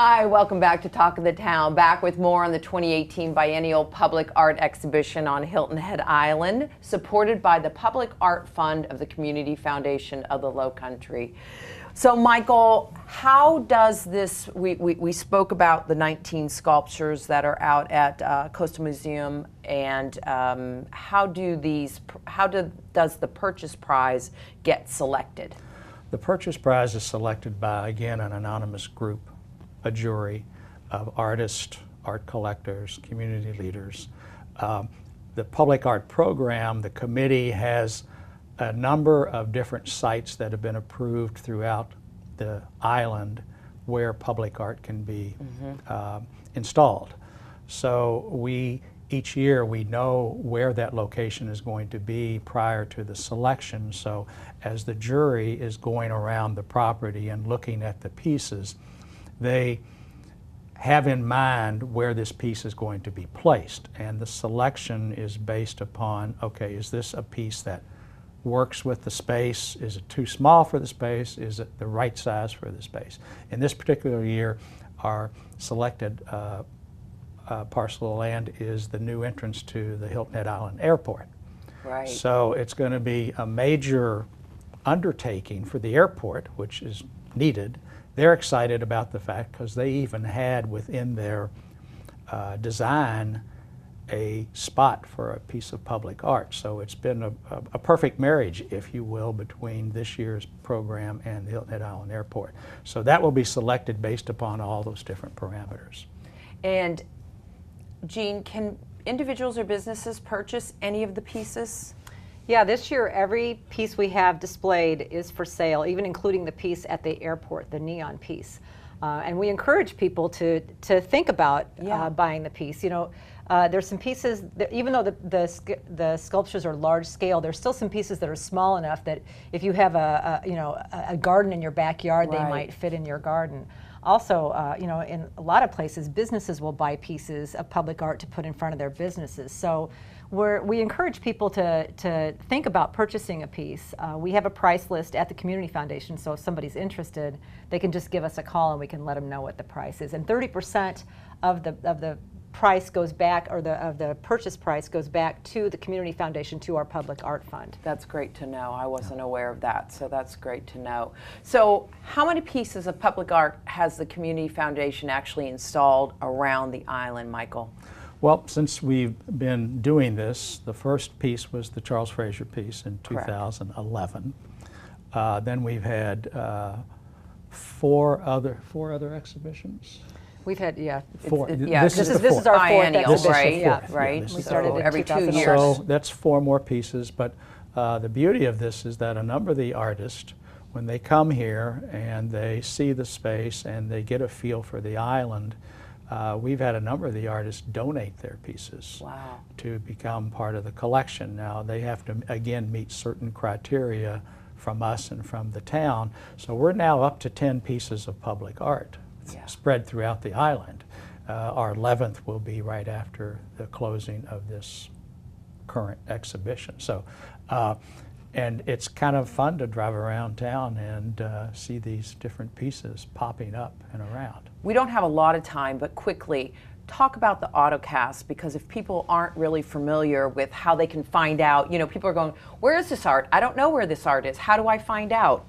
Hi, welcome back to Talk of the Town. Back with more on the 2018 Biennial Public Art Exhibition on Hilton Head Island, supported by the Public Art Fund of the Community Foundation of the Lowcountry. So Michael, how does this, we spoke about the 19 sculptures that are out at Coastal Museum, and how does the purchase prize get selected? The purchase prize is selected by, again, an anonymous group, a jury of artists, art collectors, community leaders. The public art program, the committee has a number of different sites that have been approved throughout the island where public art can be installed. So each year we know where that location is going to be prior to the selection. So as the jury is going around the property and looking at the pieces, they have in mind where this piece is going to be placed. And the selection is based upon, okay, is this a piece that works with the space? Is it too small for the space? Is it the right size for the space? In this particular year, our selected parcel of land is the new entrance to the Hilton Head Island Airport. Right. So it's going to be a major undertaking for the airport, which is needed. They're excited about the fact because they even had within their design a spot for a piece of public art. So it's been a perfect marriage, if you will, between this year's program and the Hilton Head Island Airport. So that will be selected based upon all those different parameters. And Jean, can individuals or businesses purchase any of the pieces? Yeah, this year every piece we have displayed is for sale, even including the piece at the airport, the neon piece. And we encourage people to think about buying the piece. You know, there's some pieces that, even though the sculptures are large scale, there's still some pieces that are small enough that if you have a garden in your backyard, they might fit in your garden. Also, you know, in a lot of places, businesses will buy pieces of public art to put in front of their businesses. So we encourage people to think about purchasing a piece. We have a price list at the Community Foundation, so if somebody's interested, they can just give us a call and we can let them know what the price is. And 30% of the price goes back, or the purchase price goes back to the Community Foundation, to our Public Art Fund. That's great to know. I wasn't aware of that, so that's great to know. So how many pieces of public art has the Community Foundation actually installed around the island, Michael? Well, since we've been doing this, the first piece was the Charles Fraser piece in 2011. Then we've had four other exhibitions. We've had, four. This is our fourth exhibition. Yeah, right. We started in every 2 years. So that's 4 more pieces, but the beauty of this is that a number of the artists, when they come here and they see the space and they get a feel for the island, we've had a number of the artists donate their pieces to become part of the collection. Now they have to, again, meet certain criteria from us and from the town. So we're now up to 10 pieces of public art spread throughout the island. Our 11th will be right after the closing of this current exhibition. So, and it's kind of fun to drive around town and see these different pieces popping up and around. We don't have a lot of time, but quickly, talk about the Autocast, because if people aren't really familiar with how they can find out, you know, people are going, where is this art? I don't know where this art is. How do I find out?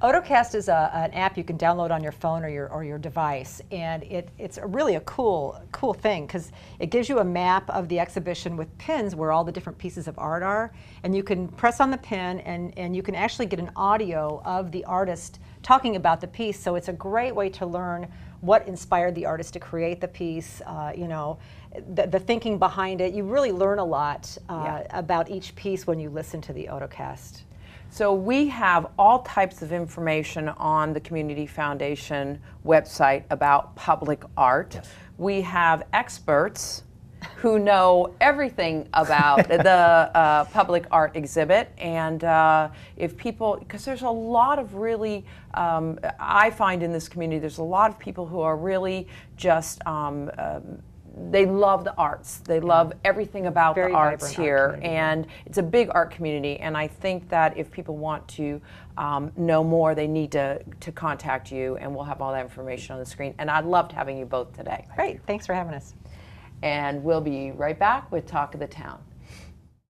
Autocast is an app you can download on your phone or your device, and it's really a cool thing because it gives you a map of the exhibition with pins where all the different pieces of art are, and you can press on the pin and you can actually get an audio of the artist talking about the piece. So it's a great way to learn what inspired the artist to create the piece, you know, the thinking behind it. You really learn a lot about each piece when you listen to the Autocast. So we have all types of information on the Community Foundation website about public art. Yes. We have experts who know everything about the public art exhibit, and if people, because there's a lot of really, I find in this community, there's a lot of people who are really just they love the arts. They love everything about Very the arts vibrant art here, community. and it's a big art community. And I think that if people want to know more, they need to contact you, and we'll have all that information on the screen. And I loved having you both today. Great, thanks for having us. And we'll be right back with Talk of the Town.